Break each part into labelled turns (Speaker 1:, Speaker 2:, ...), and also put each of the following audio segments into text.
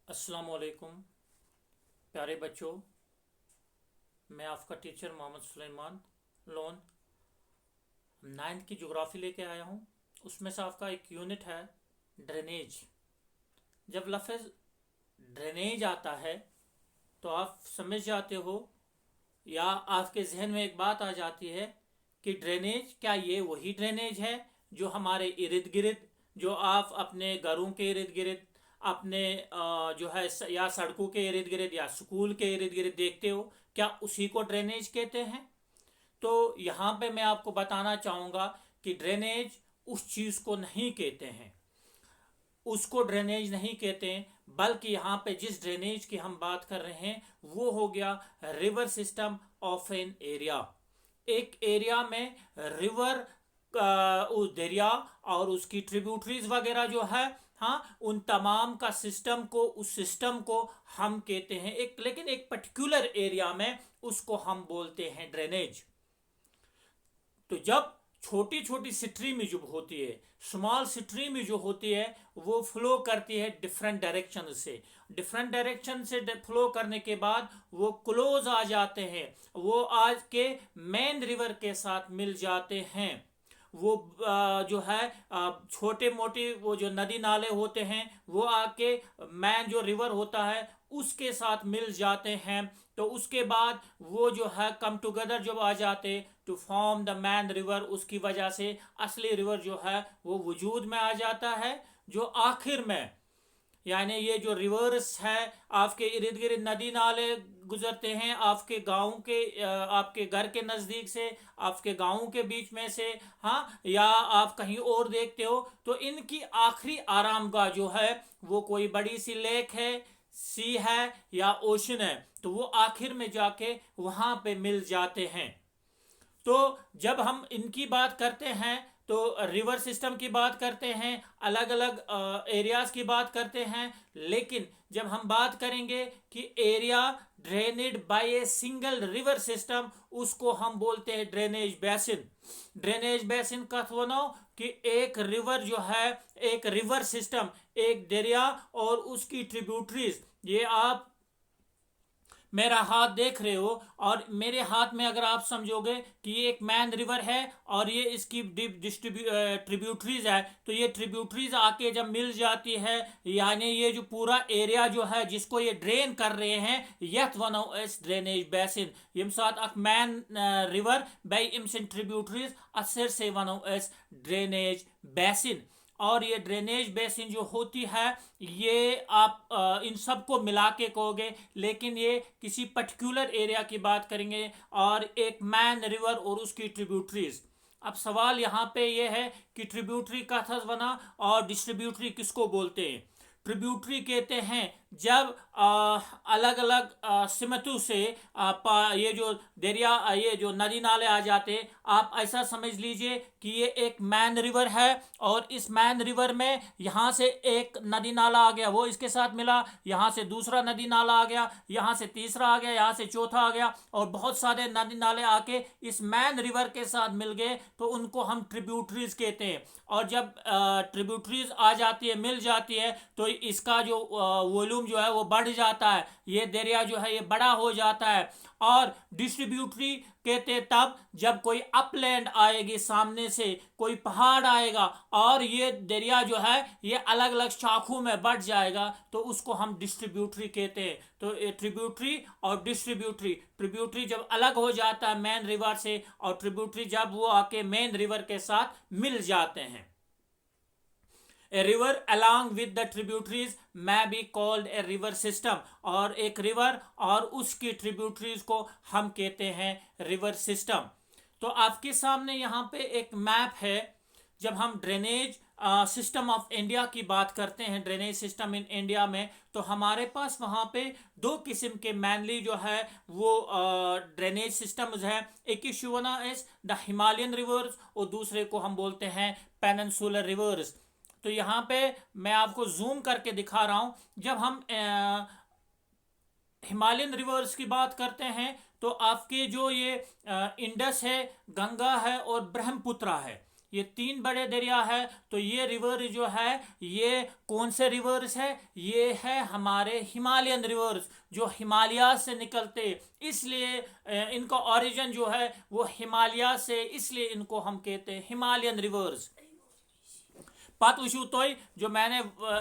Speaker 1: अस्सलाम वालेकुम प्यारे बच्चों। मैं आपका टीचर मोहम्मद सुलेमान लोन नाइन्थ की ज्योग्राफी लेके आया हूँ। उसमें से आपका एक यूनिट है ड्रेनेज। जब लफ्ज़ ड्रेनेज आता है तो आप समझ जाते हो या आपके जहन में एक बात आ जाती है कि ड्रेनेज क्या ये वही ड्रेनेज है जो हमारे इर्द गिर्द, जो आप अपने घरों के इर्द गिर्द, अपने जो है या सड़कों के इर्द गिर्द या स्कूल के इर्द गिर्द देखते हो, क्या उसी को ड्रेनेज कहते हैं? तो यहाँ पे मैं आपको बताना चाहूँगा कि ड्रेनेज उस चीज़ को नहीं कहते हैं, उसको ड्रेनेज नहीं कहते हैं, बल्कि यहाँ पे जिस ड्रेनेज की हम बात कर रहे हैं वो हो गया river system of an area. एक एरिया में रिवर उस दरिया और उसकी ट्रिब्यूटरीज वगैरह जो है, हाँ, उन तमाम का सिस्टम को, उस सिस्टम को हम कहते हैं एक, लेकिन एक पर्टिकुलर एरिया में उसको हम बोलते हैं ड्रेनेज। तो जब छोटी छोटी स्ट्रीम जो होती है, स्मॉल स्ट्रीम जो होती है, वो फ्लो करती है डिफरेंट डायरेक्शन से। डिफरेंट डायरेक्शन से फ्लो करने के बाद वो क्लोज आ जाते हैं, वो आज के मेन रिवर के साथ मिल जाते हैं। वो जो है छोटे मोटे वो जो नदी नाले होते हैं वो आके मैन जो रिवर होता है उसके साथ मिल जाते हैं। तो उसके बाद वो जो है कम टुगेदर जब आ जाते to form the main river, उसकी वजह से असली रिवर जो है वो वजूद में आ जाता है। जो आखिर में, यानी ये जो रिवर्स है, आपके इर्द गिर्द नदी नाले गुजरते हैं, आपके गांव के आपके घर के नज़दीक से, आपके गांव के बीच में से, हाँ, या आप कहीं और देखते हो, तो इनकी आखिरी आरामगाह जो है वो कोई बड़ी सी लेक है, सी है या ओशन है, तो वो आखिर में जाके वहां पे मिल जाते हैं। तो जब हम इनकी बात करते हैं तो रिवर सिस्टम की बात करते हैं, अलग अलग एरियाज की बात करते हैं, लेकिन जब हम बात करेंगे कि area drained by a single river system, उसको हम बोलते हैं ड्रेनेज बेसिन। ड्रेनेज बेसिन का मतलब कि एक रिवर जो है, एक रिवर सिस्टम, एक दरिया और उसकी ट्रिब्यूटरीज, ये आप मेरा हाथ देख रहे हो, और मेरे हाथ में अगर आप समझोगे कि ये एक मैन रिवर है और ये इसकी ट्रिब्यूटरीज है, तो ये ट्रिब्यूटरीज आके जब मिल जाती है, यानी ये जो पूरा एरिया जो है जिसको ये ड्रेन कर रहे हैं, यथ वन एस ड्रेनेज बेसिन यम साथ अक मैन रिवर बाय इमसिन ट्रिब्यूटरीज असर से वन एस ड्रेनेज बेसिन। और ये ड्रेनेज बेसिन जो होती है, ये आप इन सब को मिला के कहोगे, लेकिन ये किसी पर्टिकुलर एरिया की बात करेंगे और एक मैन रिवर और उसकी ट्रिब्यूटरीज। अब सवाल यहाँ पे ये है कि ट्रिब्यूटरी का था बना और डिस्ट्रीब्यूटरी किसको बोलते हैं? ट्रिब्यूटरी कहते हैं जब अलग अलग सिमतों से ये जो दरिया, ये जो नदी नाले आ जाते, आप ऐसा समझ लीजिए कि ये एक मैन रिवर है और इस मैन रिवर में यहाँ से एक नदी नाला आ गया, वो इसके साथ मिला, यहाँ से दूसरा नदी नाला आ गया, यहाँ से तीसरा आ गया, यहाँ से चौथा आ गया, और बहुत सारे नदी नाले आके इस मैन रिवर के साथ मिल गए, तो उनको हम ट्रिब्यूटरीज कहते हैं। और जब ट्रिब्यूटरीज आ जाती है, मिल जाती है, तो इसका जो वॉल्यूम जो है वो बढ़ जाता है, ये दरिया जो है ये बड़ा हो जाता है। और डिस्ट्रीब्यूटरी कहते तब जब कोई अपलैंड आएगी, सामने से कोई पहाड़ आएगा और ये दरिया जो है ये अलग अलग शाखों में बढ़ जाएगा, तो उसको हम डिस्ट्रीब्यूटरी कहते हैं। तो ट्रिब्यूटरी और डिस्ट्रीब्यूटरी, ट्रिब्यूटरी जब अलग हो जाता है मेन रिवर से, और ट्रिब्यूटरी जब वो आके मेन रिवर के साथ मिल जाते हैं। A river along with the tributaries may be called a river system, और एक रिवर और उसकी ट्रिब्यूटरीज को हम कहते हैं रिवर सिस्टम। तो आपके सामने यहाँ पे एक मैप है। जब हम ड्रेनेज सिस्टम ऑफ इंडिया की बात करते हैं, ड्रेनेज सिस्टम इन इंडिया में, तो हमारे पास वहाँ पे दो किस्म के मैनली जो है वो ड्रेनेज सिस्टम्स हैं। एक issue one is the Himalayan reverse और दूसरे को हम बोलते हैं पेनिनसुलर रिवर्स। तो यहाँ पे मैं आपको जूम करके दिखा रहा हूं। जब हम हिमालयन रिवर्स की बात करते हैं तो आपके जो ये इंडस है, गंगा है और ब्रह्मपुत्रा है, ये 3 बड़े दरिया है। तो ये रिवर जो है ये कौन से रिवर्स है? ये है हमारे हिमालयन रिवर्स जो हिमालय से निकलते, इसलिए इनका ओरिजिन जो है वो हिमालय से, इसलिए इनको हम कहते हैं हिमालयन रिवर्स। पत वशु तोय जो मैंने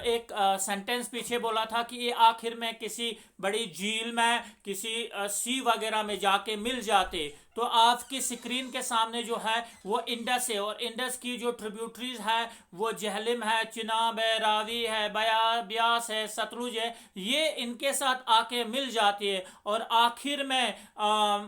Speaker 1: एक सेंटेंस पीछे बोला था कि ये आखिर में किसी बड़ी झील में किसी सी वगैरह में जाके मिल जाते, तो आपकी स्क्रीन के सामने जो है वो इंडस है, और इंडस की जो ट्रिब्यूटरीज है वो जहलिम है, चिनाब है, रावी है, ब्यास है, सतलुज है, ये इनके साथ आके मिल जाती है। और आखिर में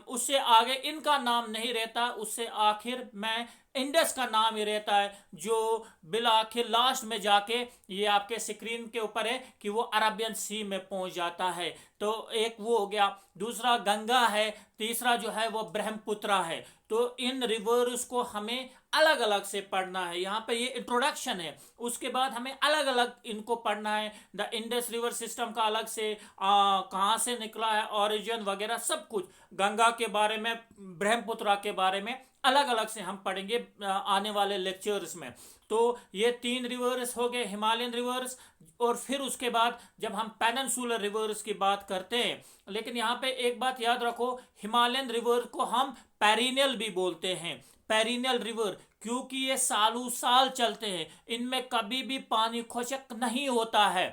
Speaker 1: उससे आगे इनका नाम नहीं रहता, उससे आखिर में इंडस का नाम ही रहता है, जो बिल आखिर लास्ट में जाके ये आपके स्क्रीन के ऊपर है कि वो अरबियन सी में पहुंच जाता है। तो एक वो हो गया, दूसरा गंगा है, तीसरा जो है वो ब्रह्मपुत्रा है। तो इन रिवर्स को हमें अलग अलग से पढ़ना है। यहाँ पे ये इंट्रोडक्शन है, उसके बाद हमें अलग अलग इनको पढ़ना है। द इंडस रिवर सिस्टम का अलग से कहाँ से निकला है, ओरिजिन वगैरह सब कुछ, गंगा के बारे में, ब्रह्मपुत्रा के बारे में अलग अलग से हम पढ़ेंगे आने वाले लेक्चर्स में। तो ये 3 रिवर्स हो गए हिमालयन रिवर्स। और फिर उसके बाद जब हम पेनिनसुलर रिवर्स की बात करते हैं, लेकिन यहाँ पे एक बात याद रखो, हिमालयन रिवर को हम पेरिनियल भी बोलते हैं, पेरिनियल रिवर, क्योंकि ये सालों साल चलते हैं, इनमें कभी भी पानी खुशक नहीं होता है।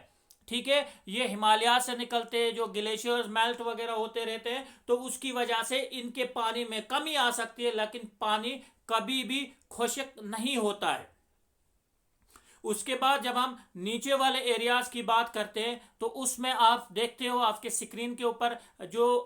Speaker 1: ठीक है, ये हिमालय से निकलते हैं, जो ग्लेशियर्स मेल्ट वगैरह होते रहते हैं, तो उसकी वजह से इनके पानी में कमी आ सकती है, लेकिन पानी कभी भी खुशक नहीं होता है। उसके बाद जब हम नीचे वाले एरियाज की बात करते हैं, तो उसमें आप देखते हो आपके स्क्रीन के ऊपर जो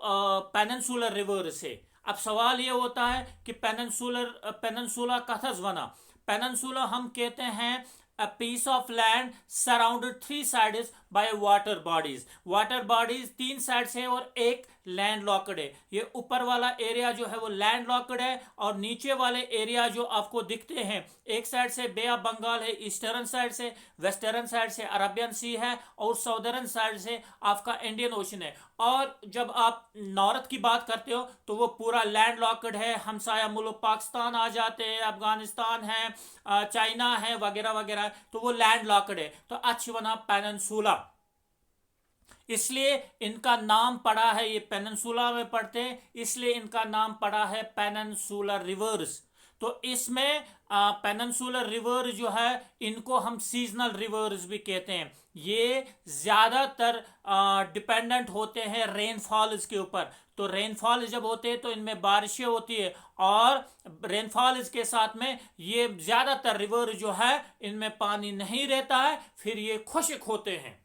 Speaker 1: पेनिनसुलर रिवर्स है। अब सवाल ये होता है कि पेनिनसुला कथस बना। पेनिनसुला हम कहते हैं a piece of land surrounded 3 sides by water bodies। Water bodies 3 side से और एक लैंड लॉक्ड है। ये ऊपर वाला एरिया जो है वो लैंड लॉक्ड है, और नीचे वाले एरिया जो आपको दिखते हैं, एक साइड से बे ऑफ बंगाल है, ईस्टर्न साइड से, वेस्टर्न साइड से अरबियन सी है, और साउदर्न साइड से आपका इंडियन ओशन है। और जब आप नॉर्थ की बात करते हो तो वो पूरा लैंड लॉक्ड है, हमसाया मुल्क पाकिस्तान आ जाते हैं, अफगानिस्तान है, चाइना है, वगैरह वगैरह, तो वो लैंड लॉक्ड है। तो अच्छी बना पेनिनसुला, इसलिए इनका नाम पड़ा है, ये पेनिनसुला में पढ़ते हैं, इसलिए इनका नाम पड़ा है पेनिनसुलर रिवर्स। तो इसमें पेनिनसुलर रिवर जो है इनको हम सीजनल रिवर्स भी कहते हैं। ये ज्यादातर डिपेंडेंट होते हैं रेनफॉल्स के ऊपर। तो रेनफॉल जब होते हैं तो इनमें बारिशें होती है, और रेनफॉल के साथ में ये ज्यादातर रिवर जो है इनमें पानी नहीं रहता है, फिर ये खुश्क होते हैं।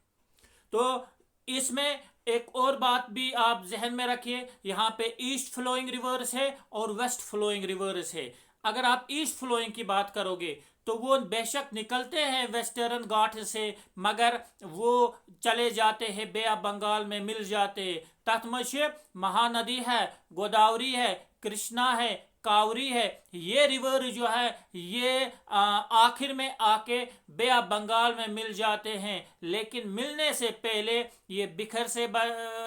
Speaker 1: तो इसमें एक और बात भी आप जहन में रखिए, यहाँ पे ईस्ट फ्लोइंग रिवर्स है और वेस्ट फ्लोइंग रिवर्स है। अगर आप ईस्ट फ्लोइंग की बात करोगे तो वो बेशक निकलते हैं वेस्टर्न घाट से, मगर वो चले जाते हैं बे ऑफ बंगाल में मिल जाते हैं। तत्मश महानदी है, गोदावरी है, कृष्णा है, कावरी है, ये रिवर जो है ये आखिर में आके बे ऑफ बंगाल में मिल जाते हैं, लेकिन मिलने से पहले ये बिखर से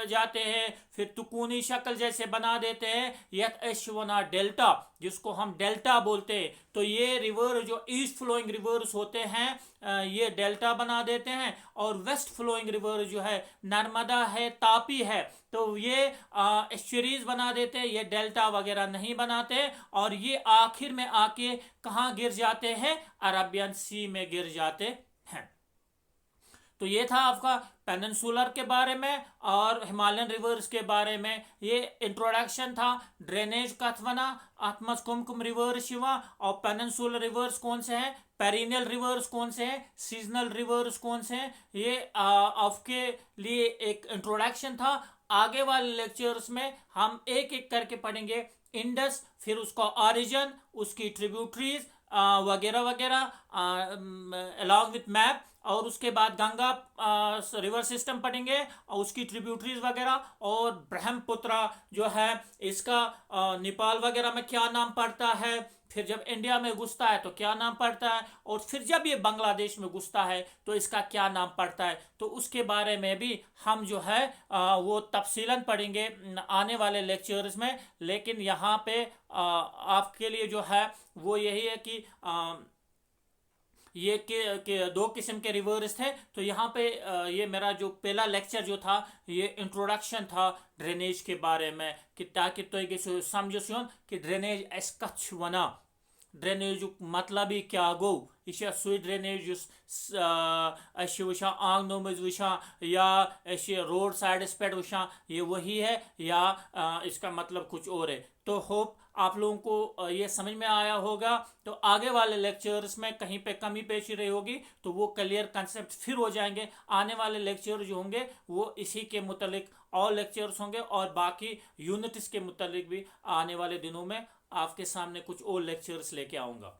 Speaker 1: जाते हैं, फिर तुकूनी शक्ल जैसे बना देते हैं, यत एशवना डेल्टा, जिसको हम डेल्टा बोलते हैं। तो ये रिवर जो ईस्ट फ्लोइंग रिवर्स होते हैं ये डेल्टा बना देते हैं, और वेस्ट फ्लोइंग रिवर जो है नर्मदा है, तापी है, तो ये एस्चुरीज बना देते हैं, ये डेल्टा वगैरह नहीं बनाते, और ये आखिर में आके कहाँ गिर जाते हैं, अरबियन सी में गिर जाते हैं। तो ये था आपका पेनिनसुलर के बारे में और हिमालयन रिवर्स के बारे में, ये इंट्रोडक्शन था। ड्रेनेज कथवना, आत्मस कुमकुम रिवर शिवा, और पेनिनसुलर रिवर्स कौन से हैं, पेरिनियल रिवर्स कौन से हैं, सीजनल रिवर्स कौन से हैं, ये आपके लिए एक इंट्रोडक्शन था। आगे वाले लेक्चर्स में हम एक एक करके पढ़ेंगे इंडस, फिर उसका ओरिजिन, उसकी ट्रिब्यूटरीज वगैरह वगैरह अलॉन्ग विथ मैप, और उसके बाद गंगा रिवर सिस्टम पढ़ेंगे और उसकी ट्रिब्यूटरीज वगैरह, और ब्रह्मपुत्रा जो है इसका नेपाल वगैरह में क्या नाम पड़ता है, फिर जब इंडिया में घुसता है तो क्या नाम पड़ता है, और फिर जब ये बांग्लादेश में घुसता है तो इसका क्या नाम पड़ता है। तो उसके बारे में भी हम जो है वो तफसीलन पढ़ेंगे आने वाले लेक्चर्स में। लेकिन यहाँ पे आपके लिए जो है वो यही है कि ये के दो किस्म के रिवर्स थे। तो यहाँ पे ये मेरा जो पहला लेक्चर जो था ये इंट्रोडक्शन था ड्रेनेज के बारे में, कि ताकि तो ये समझो कि ड्रेनेज एस कछ वना ड्रेनेज मतलब ही क्या गो, यह सु ड्रेनेज वुचान आंगनों मज वुचान या रोड साइड पे वुचान, ये वही है या इसका मतलब कुछ और है। तो होप आप लोगों को ये समझ में आया होगा। तो आगे वाले लेक्चर्स में कहीं पे कमी पेशी रही होगी तो वो क्लियर कंसेप्ट फिर हो जाएंगे। आने वाले लेक्चर जो होंगे वो इसी के मुतालिक और लेक्चर्स होंगे, और बाकी यूनिट्स के मुतालिक भी आने वाले दिनों में आपके सामने कुछ और लेक्चर्स लेके आऊँगा।